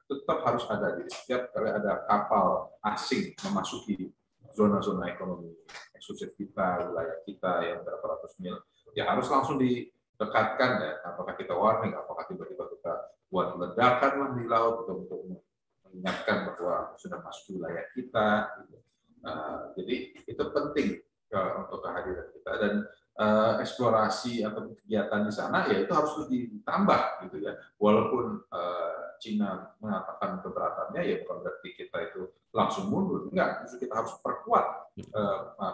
tetap harus ada di setiap kali ada kapal asing memasuki zona-zona ekonomi eksklusif kita, wilayah kita yang berapa ratus mil, ya harus langsung didekatkan ya. Apakah kita warning, apakah tiba-tiba kita buat ledakan lah di laut untuk mengingatkan bahwa sudah masuk wilayah kita. Jadi itu penting untuk kehadiran kita, dan eksplorasi atau kegiatan di sana ya itu harus ditambah gitu ya. Walaupun Cina mengatakan keberatannya, ya bukan berarti kita itu langsung mundur, enggak. Justru kita harus perkuat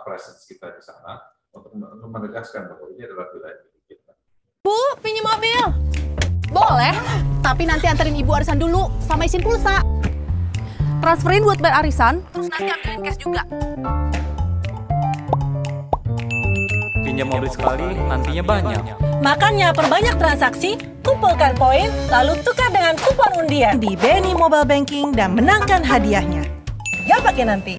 presence kita di sana untuk menegaskan bahwa ini adalah wilayah kita. Bu, pinjam mobil. Boleh, tapi nanti anterin ibu arisan dulu sama isin pulsa. Transferin buat bayar arisan, terus nanti ambilin cash juga. Pinjam mobil sekali, nantinya banyak. Makanya perbanyak transaksi, kumpulkan poin, lalu tukar dengan kupon undian di BNI Mobile Banking dan menangkan hadiahnya. Gak pakai nanti.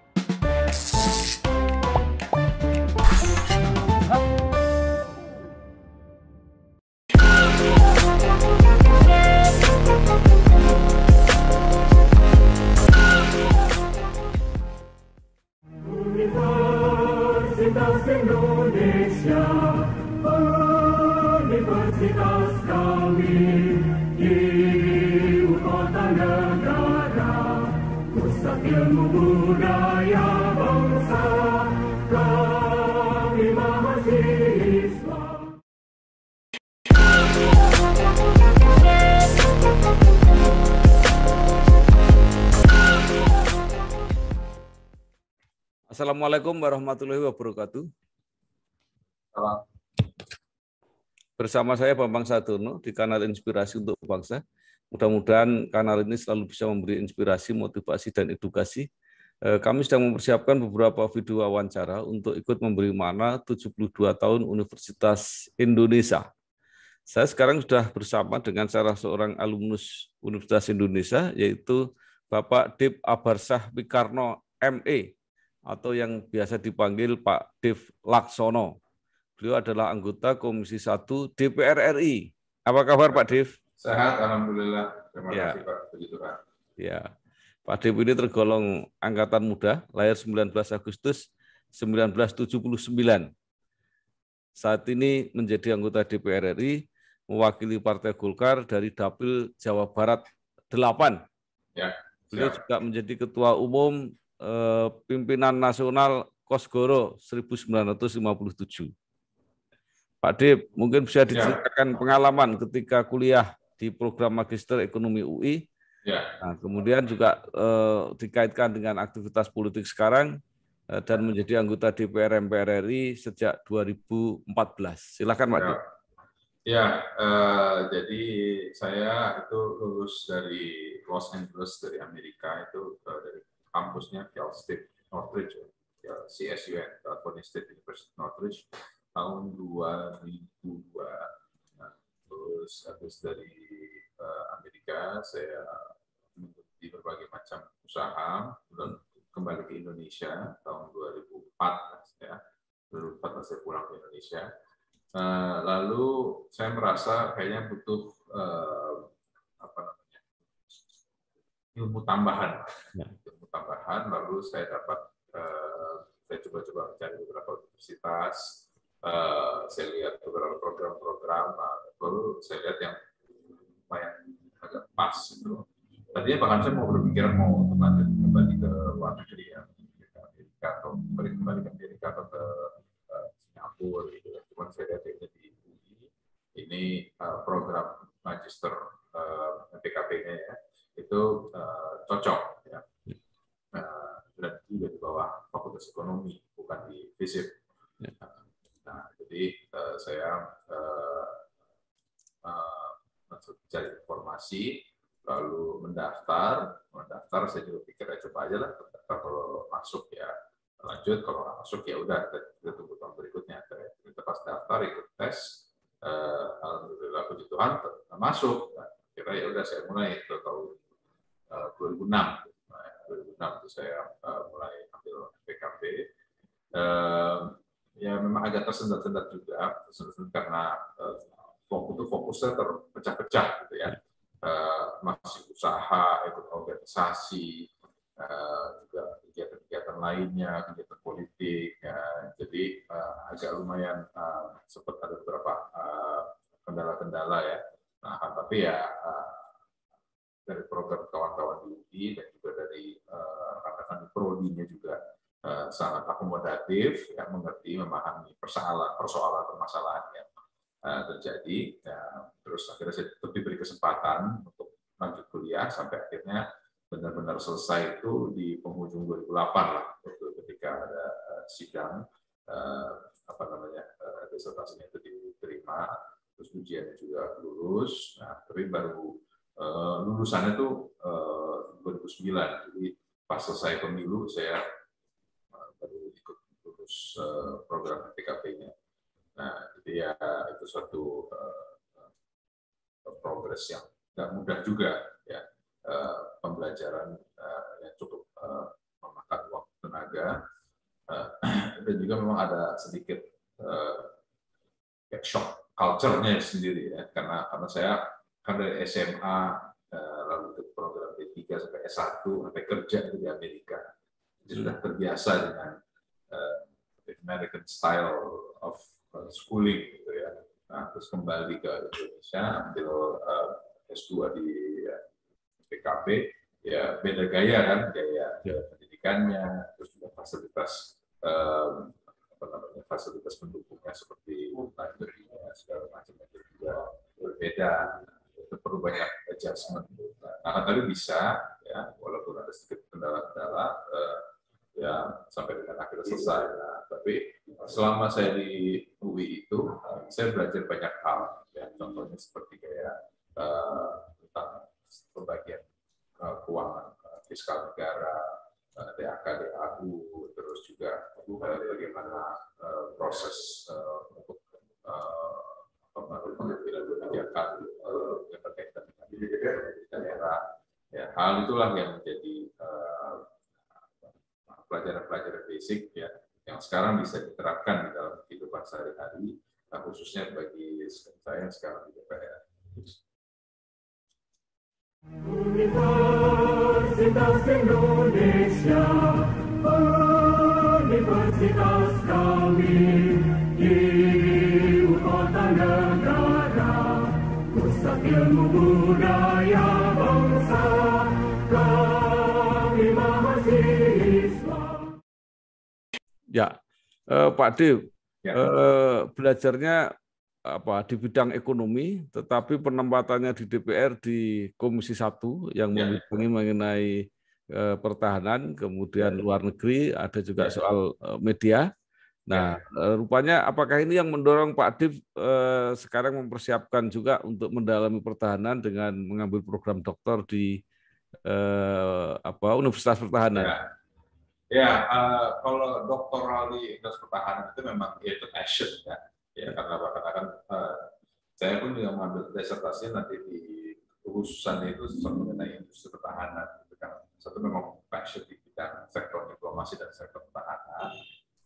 Universitas Indonesia, universitas kami di ibu kota negara, pusat ilmu budaya bangsa, kami mahasiswa. Assalamualaikum warahmatullahi wabarakatuh. Salam. Bersama saya Bambang Sadurno di kanal Inspirasi untuk Bangsa. Mudah-mudahan kanal ini selalu bisa memberi inspirasi, motivasi, dan edukasi. Kami sedang mempersiapkan beberapa video wawancara untuk ikut memberi makna 72 tahun Universitas Indonesia. Saya sekarang sudah bersama dengan salah seorang alumnus Universitas Indonesia, yaitu Bapak Dev Abarsah Pikarno, ME, atau yang biasa dipanggil Pak Dev Laksono. Beliau adalah anggota Komisi 1 DPR RI. Apa kabar Pak Dev? Sehat, alhamdulillah. Terima kasih Pak. Puji Tuhan. Ya, Pak Dev ini tergolong angkatan muda, lahir 19 Agustus 1979. Saat ini menjadi anggota DPR RI, mewakili Partai Golkar dari Dapil Jawa Barat 8. Ya, beliau juga menjadi Ketua Umum Pimpinan Nasional Kosgoro 1957. Pak Dev, mungkin bisa diceritakan pengalaman ketika kuliah di program Magister Ekonomi UI. Ya. Nah, kemudian juga dikaitkan dengan aktivitas politik sekarang dan menjadi anggota DPR MPR RI sejak 2014. Silakan Pak Dev. Ya, jadi saya itu lulus dari Los Angeles dari Amerika, itu dari kampusnya Cal State Northridge, CSUN, California State University Northridge, tahun 2002. Nah, terus habis dari Amerika, saya mengikuti berbagai macam usaha, dan kembali ke Indonesia tahun 2004. Ya. 2004 saya pulang ke Indonesia. Lalu saya merasa kayaknya butuh ilmu tambahan. Lalu saya saya coba mencari beberapa universitas, saya lihat beberapa program-program, lalu saya lihat yang lumayan agak pas gitu. Tadinya bahkan saya mau berpikiran mau kembali ke luar negeri, ya, Amerika atau kembali ke Amerika atau ke Singapura gitu. Cuman saya lihat di UI ini program magister PKP-nya ya, itu cocok ya. Dan juga di bawah Fakultas Ekonomi, bukan di FISIP. Nah, jadi saya mencari informasi, lalu mendaftar. Saya juga pikir coba aja lah, mendaftar, kalau masuk ya lanjut, kalau nggak masuk ya udah kita tunggu tahun berikutnya. Kita pas daftar ikut tes, alhamdulillah puji Tuhan masuk. Kira ya udah saya mulai ke tahun 2006. 2006 itu saya mulai ambil PKP. Ya memang agak tersendat-sendat juga, karena fokusnya terpecah-pecah gitu ya. Masih usaha ikut organisasi, juga kegiatan-kegiatan lainnya, kegiatan politik. Ya. Jadi agak lumayan sempat ada beberapa kendala-kendala ya. Nah, tapi ya dari program kawan-kawan di UI dan juga dari rekan-rekan di Prodi-nya juga sangat akomodatif, ya, mengerti, memahami permasalahan yang terjadi. Ya, terus akhirnya saya diberi kesempatan untuk lanjut kuliah sampai akhirnya benar-benar selesai itu di penghujung 2008 lah, ketika ada sidang disertasinya itu diterima, terus ujiannya juga lulus. Nah, tapi baru lulusannya itu 2009, jadi pas selesai pemilu saya baru ikut lulus program PKP-nya. Nah, jadi ya itu suatu progres yang nggak mudah juga ya, pembelajaran yang cukup memakan waktu, tenaga, dan juga memang ada sedikit shock culture-nya sendiri ya, karena saya kan dari SMA lalu ke program D3 sampai S1 sampai kerja di Amerika, jadi sudah terbiasa dengan American style of schooling gitu ya. Nah, terus kembali ke Indonesia ambil S2 di PKP, ya beda gaya kan, gaya pendidikannya, terus juga fasilitas fasilitas pendukungnya seperti library-nya segala macam itu juga berbeda, itu perlu banyak adjustment. Nah, tapi bisa ya, walaupun ada sedikit kendala-kendala ya sampai dengan akhirnya selesai. Nah, tapi selama saya di UI itu saya belajar banyak hal ya, contohnya seperti kayak tentang pembagian keuangan fiskal negara, DAK, DAU, terus juga bagaimana proses untuk pengambilan kebijakan yang berkaitan dengan daerah. Ya, hal itulah yang menjadi pelajaran-pelajaran basic ya, yang sekarang bisa diterapkan di dalam kehidupan sehari-hari, khususnya bagi saya yang sekarang di DPR. Universitas Indonesia, universitas kami, ibu kota negara, pusat ilmu budaya bangsa, kami mahasiswa. Ya, Pak Dew, ya. Belajarnya di bidang ekonomi, tetapi penempatannya di DPR di Komisi 1 yang membidangi mengenai pertahanan, kemudian luar negeri, ada juga soal media. Nah, rupanya apakah ini yang mendorong Pak Dew sekarang mempersiapkan juga untuk mendalami pertahanan dengan mengambil program doktor di Universitas Pertahanan? Ya, kalau doktoral di Universitas Pertahanan itu memang itu passion ya. Ya, karena kan saya pun juga mengambil disertasi nanti di khususan itu mengenai industri pertahanan. Itu kan satu memang passion di bidang sektor diplomasi dan sektor pertahanan,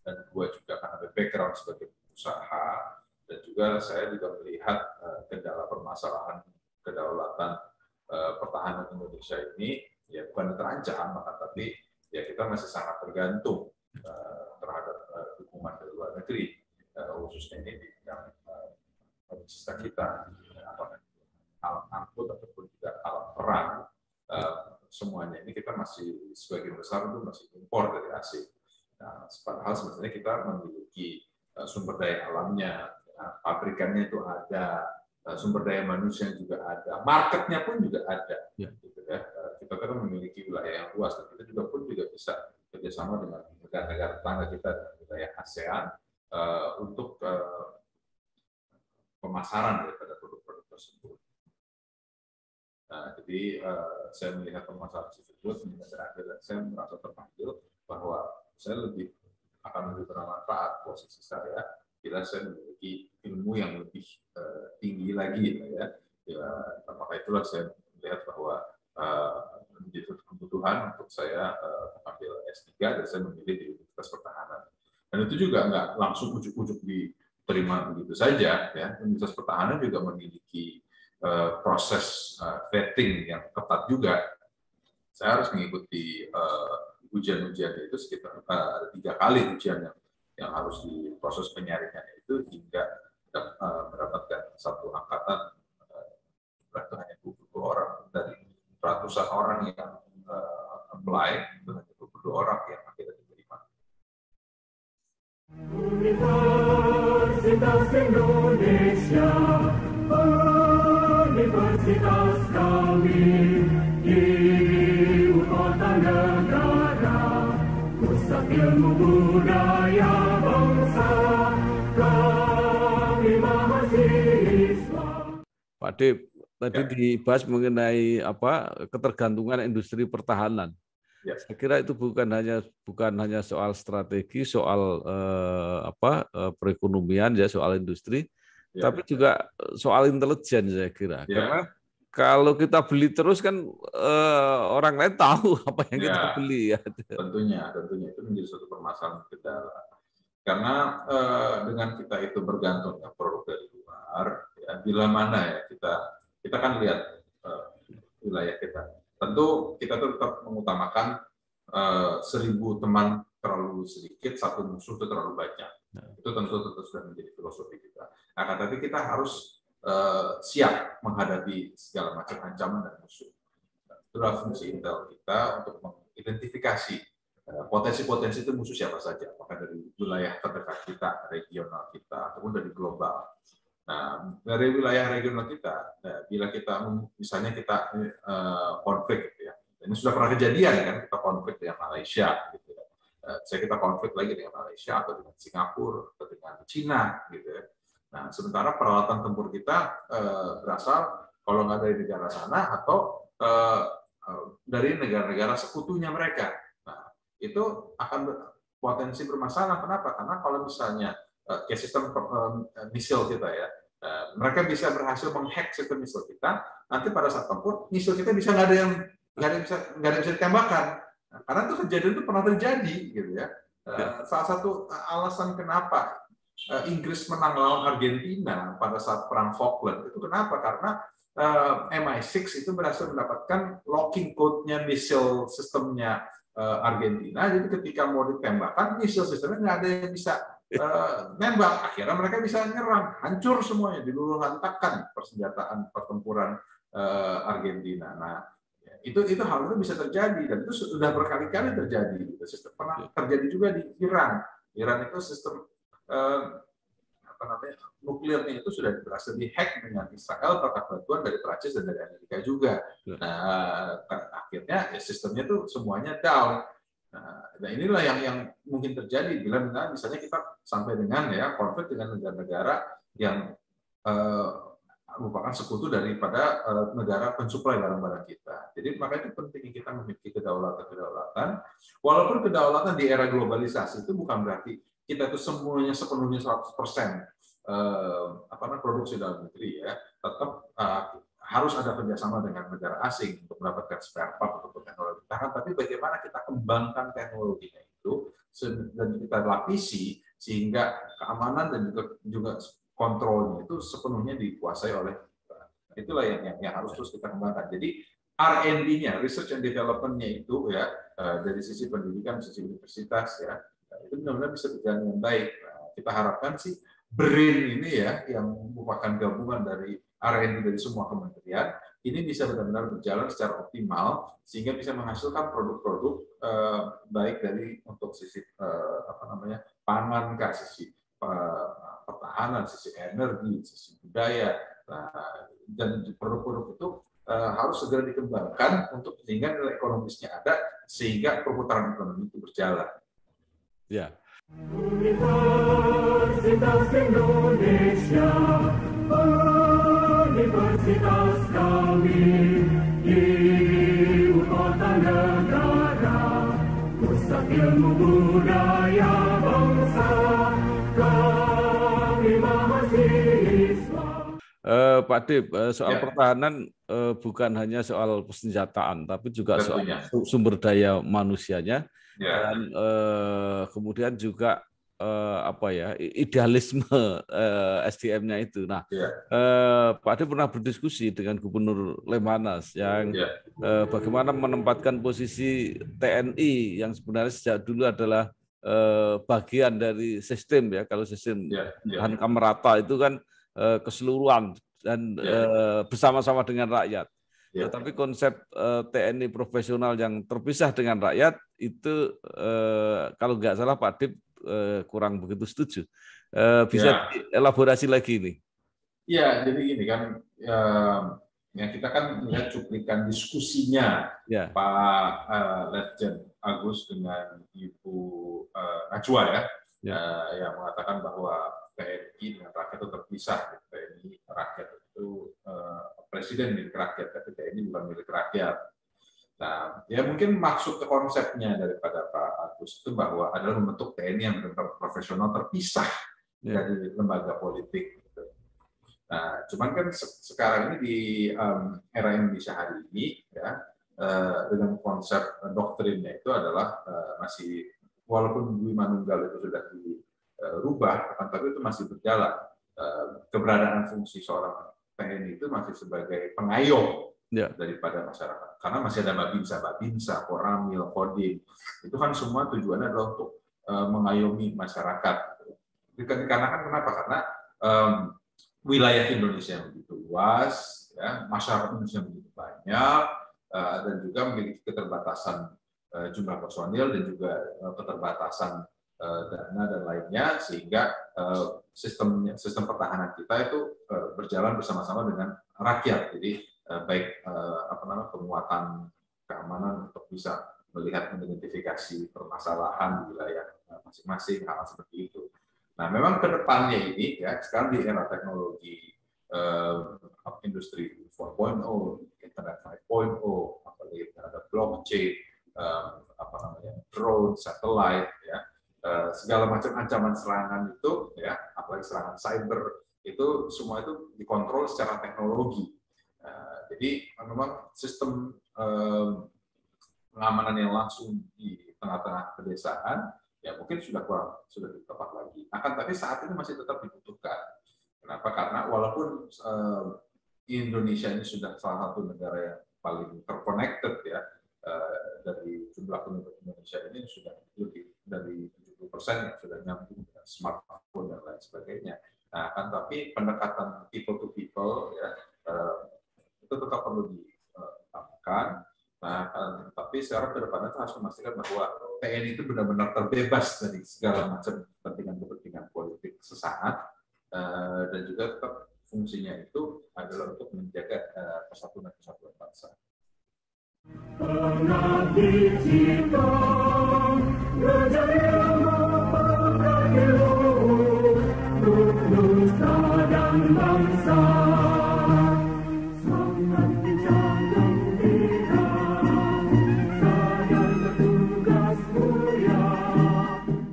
dan dua juga kan ada background sebagai pengusaha, dan juga saya juga melihat kendala permasalahan kedaulatan pertahanan Indonesia ini ya bukan terancam, tapi ya kita masih sangat tergantung terhadap dukungan dari luar negeri. Khususnya ini di bidang alutsista kita, alat angkut ataupun juga alat perang, semuanya ini kita masih sebagian besar itu masih impor dari asing. Nah, padahal sebenarnya kita memiliki sumber daya alamnya, pabrikannya itu ada, sumber daya manusia juga ada, marketnya pun juga ada. Ya. Gitu ya. Kita kan memiliki wilayah yang luas, dan kita juga bisa kerjasama dengan negara-negara tetangga kita dan wilayah ASEAN. Untuk pemasaran daripada produk-produk tersebut. Nah, jadi saya melihat pemasaran tersebut, saya merasa terpanggil bahwa saya akan lebih bermanfaat posisi saya bila saya memiliki ilmu yang lebih tinggi lagi ya. Maka itulah saya melihat bahwa menjadi kebutuhan untuk saya mengambil S3 dan saya memilih di Universitas Pertahanan. Dan itu juga nggak langsung ujuk-ujuk diterima begitu saja. Ya. Universitas Pertahanan juga memiliki proses vetting yang ketat juga. Saya harus mengikuti ujian-ujian itu sekitar ada 3 kali ujian yang harus di proses penyaringan itu hingga mendapatkan satu angkatan berarti hanya 22 orang dari ratusan orang yang apply, itu hanya 22 orang yang akhirnya diterima. Universitas Indonesia, universitas kami, ibu kota negara, pusat ilmu budaya bangsa, kami mahasiswa. Pak Dip, tadi dibahas mengenai ketergantungan industri pertahanan. Ya. Saya kira itu bukan hanya soal strategi, soal perekonomian ya, soal industri, tapi juga soal intelijen saya kira. Karena kalau kita beli terus kan orang lain tahu apa yang kita beli ya. Tentunya itu menjadi suatu permasalahan kita. Karena dengan kita itu bergantung dengan produk dari luar, ya, bila mana ya kita kan lihat wilayah kita. Tentu kita tetap mengutamakan 1000 teman terlalu sedikit, 1 musuh itu terlalu banyak. Itu tentu sudah menjadi filosofi kita. Akan tapi kita harus siap menghadapi segala macam ancaman dan musuh. Itulah fungsi Intel kita untuk mengidentifikasi potensi-potensi itu musuh siapa saja, apakah dari wilayah terdekat kita, regional kita, ataupun dari global. Nah, dari wilayah regional kita, bila kita misalnya kita konflik, gitu ya, ini sudah pernah kejadian kan, kita konflik dengan Malaysia, gitu ya. Kita konflik lagi dengan Malaysia atau dengan Singapura atau dengan Cina, gitu ya. Nah, sementara peralatan tempur kita berasal kalau nggak dari negara sana atau dari negara-negara sekutunya mereka. Nah, itu akan potensi bermasalah. Kenapa? Karena kalau misalnya sistem misil kita ya, mereka bisa berhasil menghack sistem misil kita. Nanti pada saat tempur, misil kita bisa nggak ada yang bisa ditembakkan. Nah, karena itu kejadian itu pernah terjadi, gitu ya. Salah satu alasan kenapa Inggris menang lawan Argentina pada saat perang Falkland itu kenapa? Karena MI6 itu berhasil mendapatkan locking code-nya misil sistemnya Argentina. Jadi ketika mau ditembakkan, misil sistemnya nggak ada yang bisa nembak, akhirnya mereka bisa nyerang, hancur semuanya, diluluh-lantakkan persenjataan pertempuran Argentina. Nah, itu hal itu bisa terjadi dan itu sudah berkali-kali terjadi. Sistem pernah terjadi juga di Iran. Iran itu sistem nuklirnya itu sudah berhasil dihack dengan Israel berkat bantuan dari Prancis dan dari Amerika juga. Nah, akhirnya sistemnya itu semuanya down. Nah, inilah yang mungkin terjadi bila misalnya kita sampai dengan konflik dengan negara-negara yang merupakan sekutu daripada negara pensuplai barang-barang kita. Jadi makanya itu penting kita memiliki kedaulatan. Walaupun kedaulatan di era globalisasi itu bukan berarti kita itu semuanya sepenuhnya 100% produksi dalam negeri ya. Tetap harus ada kerjasama dengan negara asing untuk mendapatkan spare part untuk teknologi tahan, tapi bagaimana kita kembangkan teknologinya itu dan kita lapisi sehingga keamanan dan juga kontrolnya itu sepenuhnya dikuasai oleh itulah yang harus terus kita kembangkan. Jadi R&D-nya, research and development-nya itu ya dari sisi pendidikan, sisi universitas ya itu benar-benar bisa berjalan dengan baik. Nah, kita harapkan sih BRIN ini ya yang merupakan gabungan dari R&D dari semua kementerian ini bisa benar-benar berjalan secara optimal sehingga bisa menghasilkan produk-produk baik dari untuk sisi pangan, sisi pertahanan, sisi energi, sisi budaya, dan produk-produk itu harus segera dikembangkan untuk sehingga nilai ekonomisnya ada sehingga perputaran ekonomi itu berjalan. Ya. Universitas Indonesia, universitas kami, ibu kota negara, pusat ilmu budaya bangsa, kami mahasiswa. Pak Dip, soal pertahanan bukan hanya soal persenjataan, tapi juga soal sumber daya manusianya. Dan kemudian juga idealisme SDM-nya itu. Nah, Pak Ade pernah berdiskusi dengan Gubernur Lemhanas yang bagaimana menempatkan posisi TNI yang sebenarnya sejak dulu adalah bagian dari sistem ya. Kalau sistem hankam merata itu kan keseluruhan dan bersama-sama dengan rakyat. Tetapi konsep TNI profesional yang terpisah dengan rakyat itu kalau nggak salah Pak Dip kurang begitu setuju. Bisa elaborasi lagi ini? Ya, jadi gini kan, yang kita kan melihat cuplikan diskusinya Pak Letjen Agus dengan Ibu Najwa yang mengatakan bahwa TNI dengan rakyat itu terpisah. TNI rakyat itu presiden milik rakyat, tapi TNI bukan milik rakyat. Nah, ya mungkin maksud konsepnya daripada Pak Agus itu bahwa adalah membentuk TNI yang benar-benar profesional terpisah dari lembaga politik. Nah, cuman kan sekarang ini di era Indonesia hari ini, dengan konsep doktrinnya itu adalah masih, walaupun Dwi Manunggal itu sudah dirubah, tapi itu masih berjalan. Keberadaan fungsi seorang TNI itu masih sebagai pengayom daripada masyarakat. Karena masih ada Babinsa, Koramil, Kodim. Itu kan semua tujuannya adalah untuk mengayomi masyarakat. Dikarenakan kenapa? Karena wilayah Indonesia yang begitu luas, masyarakat Indonesia begitu banyak, dan juga memiliki keterbatasan jumlah personil dan juga keterbatasan dana dan lainnya, sehingga sistem pertahanan kita itu berjalan bersama-sama dengan rakyat. Jadi baik penguatan keamanan untuk bisa melihat mengidentifikasi permasalahan di wilayah masing-masing, hal seperti itu. Nah, memang ke depannya ini sekarang di era teknologi industri 4.0, internet 5.0, apalagi ada blockchain, drone, satellite, segala macam ancaman serangan itu, apalagi serangan cyber, itu semua itu dikontrol secara teknologi. Jadi memang sistem pengamanan yang langsung di tengah-tengah pedesaan ya mungkin sudah tepat lagi. Akan tapi saat ini masih tetap dibutuhkan. Kenapa? Karena walaupun Indonesia ini sudah salah satu negara yang paling terconnected dari jumlah penduduk Indonesia ini sudah lebih dari 70% yang sudah nyambung dengan smartphone dan lain sebagainya. Nah, kan tapi pendekatan people to people itu tetap perlu ditambahkan. Nah, tapi sekarang ke depannya harus memastikan bahwa TNI itu benar-benar terbebas dari segala macam kepentingan politik sesaat, dan juga tetap fungsinya itu adalah untuk menjaga kesatuan bangsa. Pengabdi cipta, berjaya memperbaiki untuk nusa dan bangsa. Semangat kencang gembira, sadar bertugas mulia.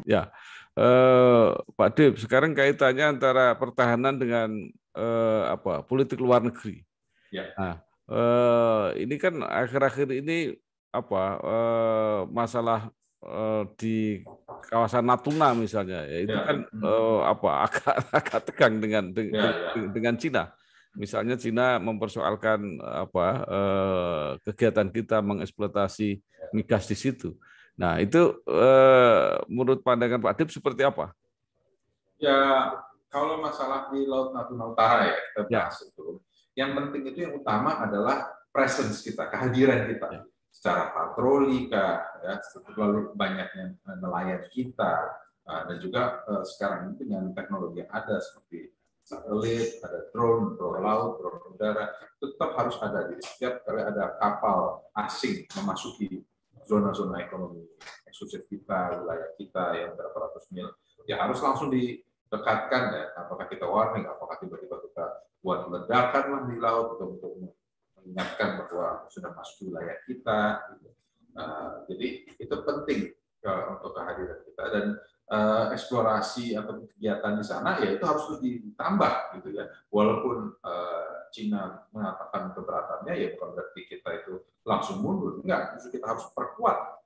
Ya, Pak Dip, sekarang kaitannya antara pertahanan dengan politik luar negeri. Nah, ini kan akhir-akhir ini masalah di kawasan Natuna misalnya, ya itu kan agak tegang dengan Cina. Misalnya Cina mempersoalkan kegiatan kita mengeksploitasi migas di situ. Nah, itu menurut pandangan Pak Dip seperti apa? Ya, kalau masalah di Laut Natuna Utara kita bahas itu. Yang penting itu yang utama adalah presence kita, kehadiran kita, secara patroli, lalu banyaknya nelayan kita, dan juga sekarang itu dengan teknologi yang ada seperti satelit, ada drone laut, drone udara, tetap harus ada di setiap kali ada kapal asing memasuki zona-zona ekonomi eksklusif kita, wilayah kita yang berapa ratus mil, ya harus langsung didekatkan apakah kita warning, apakah tiba-tiba kita buat ledakan lah di laut untuk mengingatkan bahwa sudah masuk wilayah kita. Jadi itu penting untuk kehadiran kita, dan eksplorasi atau kegiatan di sana ya itu harus ditambah gitu ya. Walaupun Cina mengatakan keberatannya, ya bukan berarti kita itu langsung mundur, enggak. Justru kita harus perkuat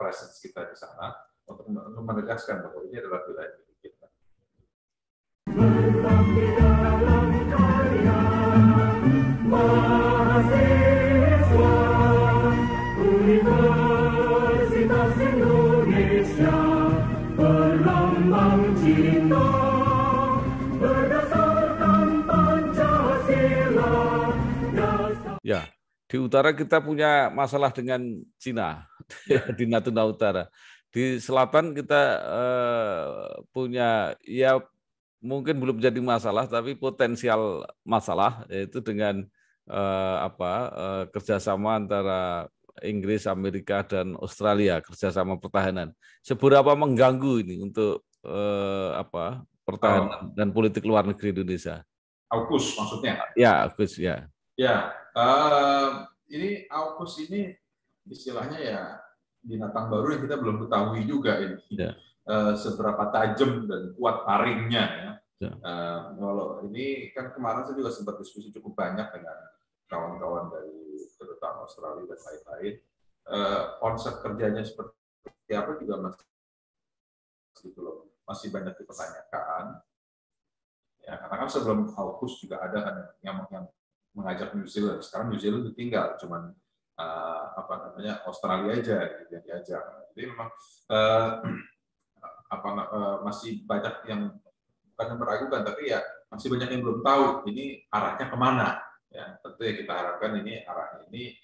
presence kita di sana untuk menegaskan bahwa ini adalah wilayah milik kita. Berbakti dalam karya mahasiswa Universitas Indonesia berlambang cinta berdasarkan Pancasila. Ya, di utara kita punya masalah dengan Cina di Natuna Utara. Di selatan kita punya ya mungkin belum jadi masalah tapi potensial masalah, yaitu dengan kerjasama antara Inggris, Amerika dan Australia, kerjasama pertahanan. Seberapa mengganggu ini untuk pertahanan dan politik luar negeri Indonesia? AUKUS maksudnya? Ya, AUKUS ya. Ya, ini AUKUS ini istilahnya ya binatang baru yang kita belum ketahui juga ini. Ya. Seberapa tajam dan kuat taringnya ya. Ya. Kalau ini kan kemarin saya juga sempat diskusi cukup banyak dengan kawan-kawan dari terutama Australia dan lain-lain. Konsep kerjanya seperti apa juga masih banyak dipertanyakan. Ya, karena kan sebelum AUKUS juga ada kan yang mengajak New Zealand. Sekarang New Zealand ditinggal, cuman Australia aja yang diajak. Jadi memang masih banyak yang bukan yang meragukan, tapi ya masih banyak yang belum tahu ini arahnya kemana. Ya, tentu ya kita harapkan ini arahnya ini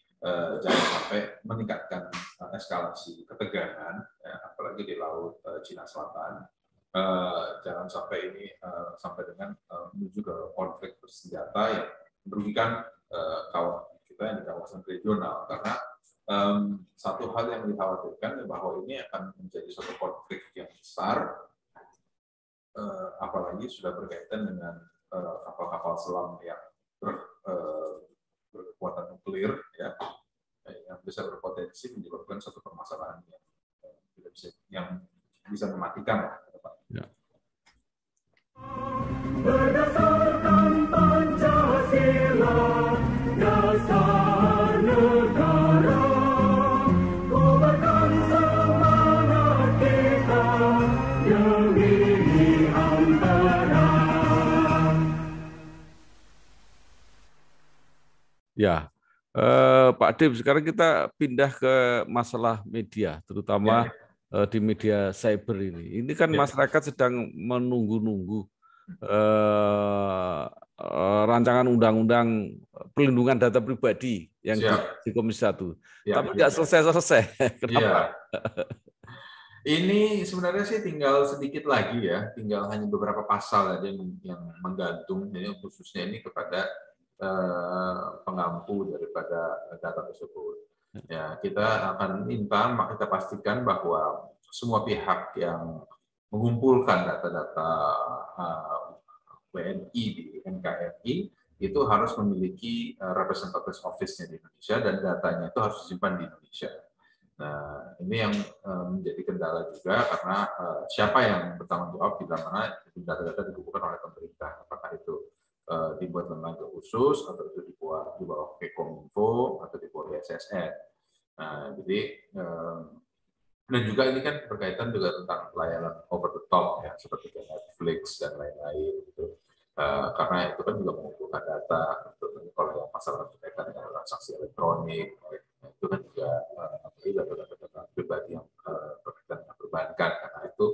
jangan sampai meningkatkan eskalasi ketegangan, ya, apalagi di Laut Cina Selatan. Jangan sampai ini sampai dengan menuju ke konflik bersenjata yang merugikan kawan kita yang di kawasan regional, karena satu hal yang dikhawatirkan bahwa ini akan menjadi suatu konflik yang besar, apalagi sudah berkaitan dengan kapal-kapal selam yang berkekuatan nuklir, ya, yang bisa berpotensi menyebabkan suatu permasalahan yang bisa mematikan lah ke depan. Ya. Berdasarkan Pancasila, dasar negara, kobarkan semangat kita demi antara. Ya, Pak Dim, sekarang kita pindah ke masalah media, terutama di media cyber ini. Ini kan masyarakat sedang menunggu-nunggu rancangan undang-undang perlindungan data pribadi yang di Komisi 1. Tapi nggak selesai-selesai. Kenapa? Ini sebenarnya sih tinggal sedikit lagi ya, tinggal hanya beberapa pasal aja yang menggantung, jadi khususnya ini kepada pengampu daripada data tersebut. Ya, kita akan minta, maka kita pastikan bahwa semua pihak yang mengumpulkan data-data WNI di NKRI itu harus memiliki representative office-nya di Indonesia dan datanya itu harus disimpan di Indonesia. Nah, ini yang menjadi kendala juga karena siapa yang bertanggung jawab bila mana data-data dikumpulkan oleh pemerintah, apakah itu dibuat lembaga khusus atau itu di bawah Kekominfo atau di bawah BSSN. Nah, jadi dan juga ini kan berkaitan juga tentang layanan over the top ya, seperti Netflix dan lain-lain gitu. Karena itu kan juga mengumpulkan data untuk kalau yang masalah berkaitan dengan transaksi elektronik, itu kan juga data pribadi yang berkaitan dengan perbankan, karena itu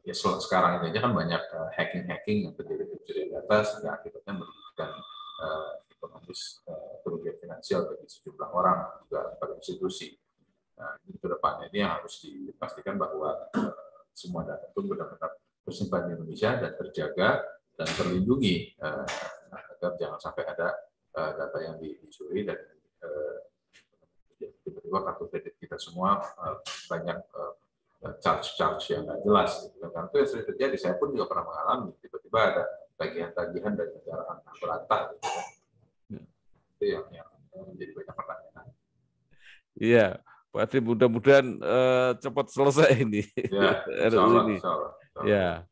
ya sekarang ini aja kan banyak hacking yang terjadi pencurian data sehingga akibatnya merugikan ekonomis, kerugian finansial bagi sejumlah orang juga pada institusi. Nah, ini ke depannya ini yang harus dipastikan bahwa semua data itu benar-benar tersimpan di Indonesia dan terjaga dan terlindungi agar jangan sampai ada data yang dicuri dan tiba-tiba kartu kredit kita semua banyak charge yang nggak jelas. Karena itu yang sering terjadi, saya pun juga pernah mengalami tiba-tiba ada tagihan-tagihan dari negara berantah. Gitu. Itu yang menjadi banyak pertanyaan. Iya. Pak Dim, mudah-mudahan cepat selesai ini. Ya, RUU ini. Ya.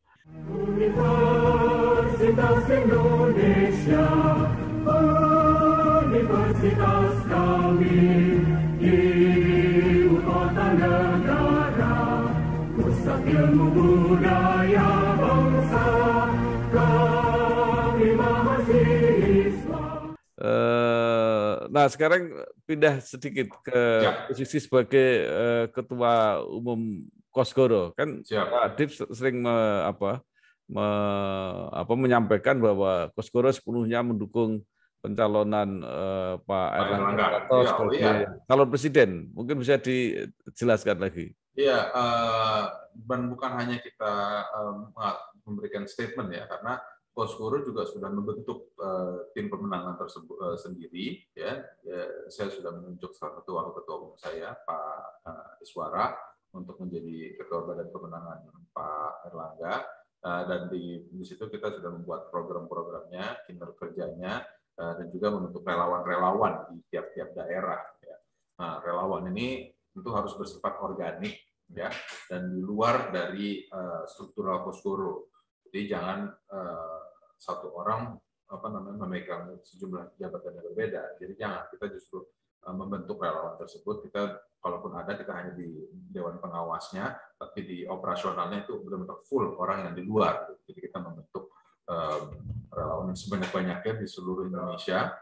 Universitas Indonesia, universitas kami, ibu kota negara. ilmu budaya bangsa, kami mahasiswa Islam. Nah, sekarang pindah sedikit ke posisi sebagai Ketua Umum Kosgoro. Kan Pak Adib sering menyampaikan bahwa Kosgoro sepenuhnya mendukung pencalonan Pak Erlangga sebagai calon presiden. Mungkin bisa dijelaskan lagi. Iya, dan bukan hanya kita memberikan statement ya, karena Kosgoro juga sudah membentuk tim pemenangan tersebut sendiri. Ya, saya sudah menunjuk salah satu wakil ketua umum saya, Pak Iswara, untuk menjadi ketua badan pemenangan Pak Erlangga. Dan di situ kita sudah membuat program-programnya, kinerjanya, dan juga membentuk relawan-relawan di tiap-tiap daerah. Ya. Nah, relawan ini tentu harus bersifat organik, ya, dan di luar dari struktural Kosgoro. Jadi jangan satu orang memegang sejumlah jabatan yang berbeda. Jadi jangan, kita justru membentuk relawan tersebut. Kita kalaupun ada, kita hanya di dewan pengawasnya, tapi di operasionalnya itu benar-benar full orang yang di luar. Jadi kita membentuk relawan yang sebanyak-banyaknya di seluruh Indonesia,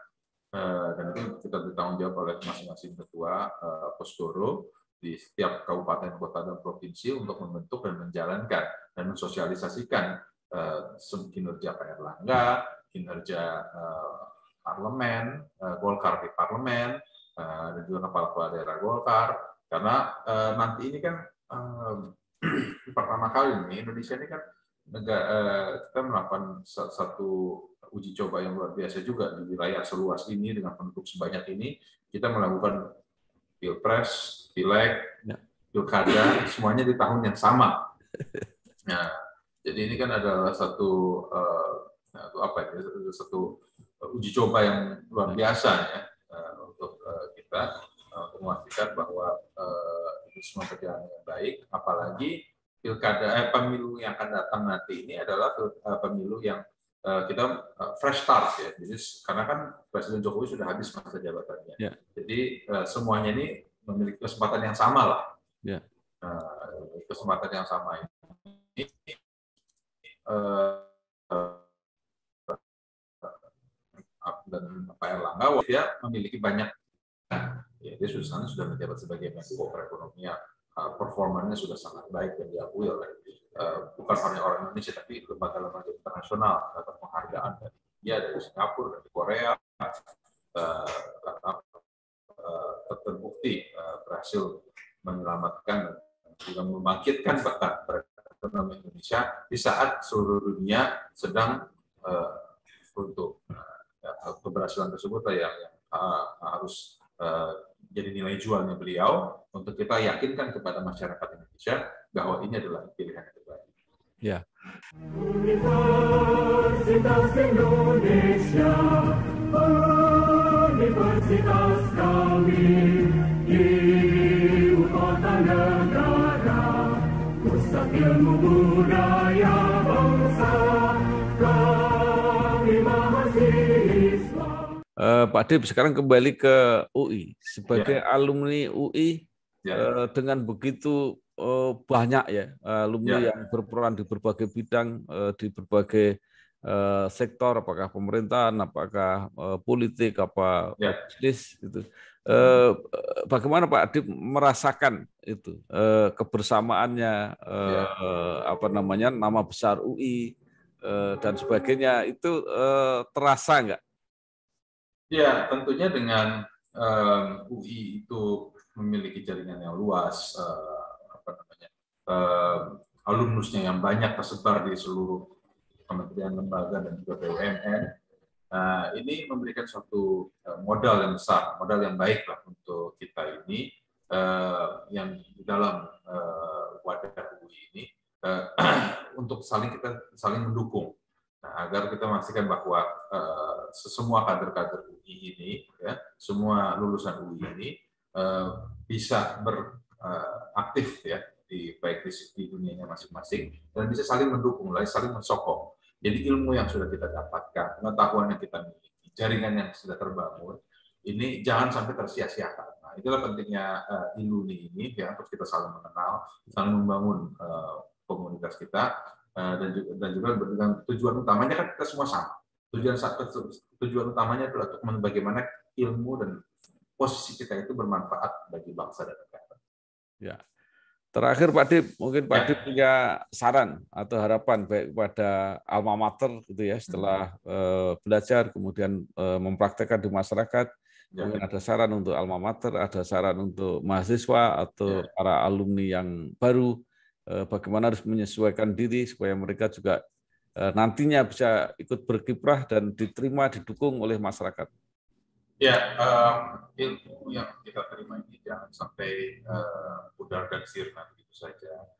dan itu kita bertanggung jawab oleh masing-masing ketua Kosgoro di setiap kabupaten, kota, dan provinsi untuk membentuk dan menjalankan dan mensosialisasikan kinerja Pak Erlangga, kinerja parlemen, Golkar di parlemen, dan juga kepala daerah Golkar. Karena nanti ini kan pertama kali ini Indonesia ini kan kita melakukan satu uji coba yang luar biasa juga di wilayah seluas ini dengan penduduk sebanyak ini. Kita melakukan pilpres, pileg, pilkada, semuanya di tahun yang sama. Nah, jadi ini kan adalah satu uji coba yang luar biasa ya untuk kita untuk memastikan bahwa itu semua berjalan dengan baik. Apalagi pemilu yang akan datang nanti ini adalah pemilu yang kita fresh start ya. Jadi karena kan Presiden Jokowi sudah habis masa jabatannya. Yeah. Jadi semuanya ini memiliki kesempatan yang sama lah. Yeah. Kesempatan yang sama ini. Dan Pak Erlangga dia memiliki banyak, ya, dia sudah menjabat sebagai Menko Perekonomian, performanya sudah sangat baik dan diakui oleh bukan hanya orang Indonesia tapi lembaga-lembaga internasional, dapat penghargaan dari India, dari Singapura, dari Korea, terbukti berhasil menyelamatkan dan juga membangkitkan bahkan perekonomian Indonesia di saat seluruh dunia sedang untuk keberhasilan tersebut yang harus jadi nilai jualnya beliau untuk kita yakinkan kepada masyarakat Indonesia bahwa ini adalah pilihan yang terbaik. Ya. Universitas Indonesia, universitas kami, ibu kota negara, pusat ilmu budaya bangsa, kami mahasiswa. Pak Adib, sekarang kembali ke UI. Sebagai alumni UI, dengan begitu banyak ya alumni yang berperan di berbagai bidang, di berbagai sektor, apakah pemerintahan, apakah politik, apa bisnis, gitu. Bagaimana Pak Adib merasakan itu kebersamaannya, nama besar UI dan sebagainya itu terasa nggak? Ya, tentunya dengan UI itu memiliki jaringan yang luas, alumnusnya yang banyak tersebar di seluruh kementerian, lembaga, dan juga BUMN. Ini memberikan suatu modal yang besar, modal yang baik lah untuk kita ini, yang di dalam wadah UI ini, untuk kita saling mendukung. Nah, agar kita memastikan bahwa semua kader-kader UI ini, ya, semua lulusan UI ini bisa beraktif ya baik di dunianya masing-masing dan bisa saling mendukung, saling mensokong. Jadi ilmu yang sudah kita dapatkan, pengetahuan yang kita miliki, jaringan yang sudah terbangun, ini jangan sampai tersia-siakan. Nah, itulah pentingnya iluni ini ya, untuk kita saling mengenal, saling membangun komunitas kita, dan juga dengan tujuan utamanya kan kita semua sama. Tujuan utamanya adalah untuk bagaimana ilmu dan posisi kita itu bermanfaat bagi bangsa dan negara. Ya. Terakhir Pak Dip, mungkin Pak Dip punya saran atau harapan baik kepada alma mater gitu ya, setelah belajar kemudian mempraktekkan di masyarakat. Mungkin ada saran untuk alma mater, ada saran untuk mahasiswa atau para alumni yang baru, bagaimana harus menyesuaikan diri supaya mereka juga nantinya bisa ikut berkiprah dan diterima, didukung oleh masyarakat. Ya, ilmu yang kita terima ini jangan sampai pudar dan sirna begitu saja.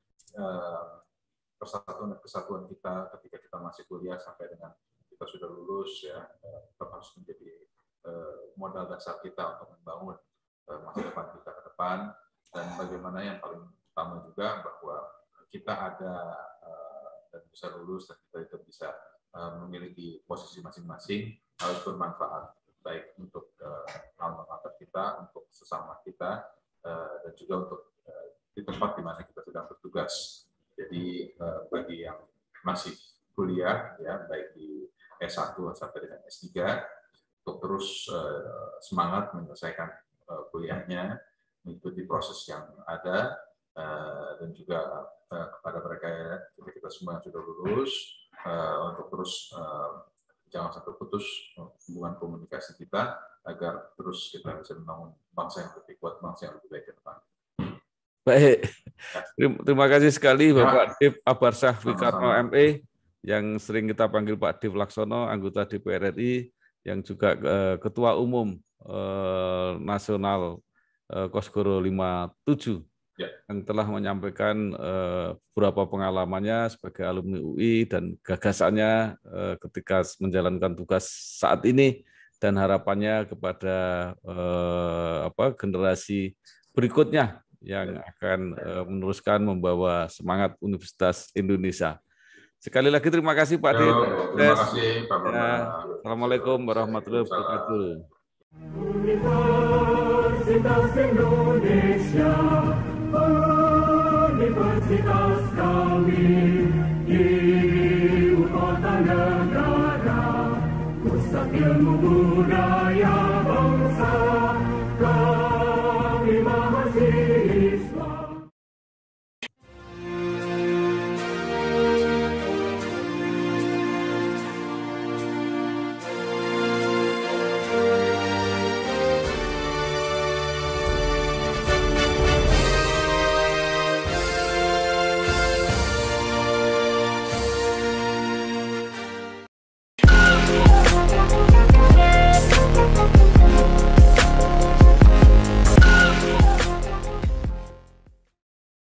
Persatuan dan kesatuan kita ketika kita masih kuliah sampai dengan kita sudah lulus, ya, tetap harus menjadi modal dasar kita untuk membangun masa depan kita ke depan. Dan bagaimana yang paling utama juga bahwa kita ada dan bisa lulus dan kita itu bisa memiliki posisi masing-masing harus bermanfaat, baik untuk alma mater kita, untuk sesama kita, dan juga untuk di tempat di mana kita sedang bertugas. Jadi bagi yang masih kuliah, ya, baik di S1 sampai dengan S3, untuk terus semangat menyelesaikan kuliahnya, mengikuti proses yang ada, dan juga kepada mereka kita semua yang sudah lulus, untuk terus jangan sampai putus hubungan komunikasi kita agar terus kita bisa membangun bangsa yang lebih kuat, bangsa yang lebih baik ke depan. Baik, terima kasih sekali Bapak Dip Abarsah Wikarno ME yang sering kita panggil Pak Dip Laksono, anggota DPR RI, yang juga Ketua Umum Nasional Kosgoro 57. Yang telah menyampaikan beberapa pengalamannya sebagai alumni UI dan gagasannya ketika menjalankan tugas saat ini dan harapannya kepada generasi berikutnya yang akan meneruskan membawa semangat Universitas Indonesia. Sekali lagi terima kasih Pak Dip. Terima kasih Pak Bambang. Assalamualaikum warahmatullahi wabarakatuh. Universitas Indonesia, universitas kami di ibu kota negara, pusat ilmu budaya.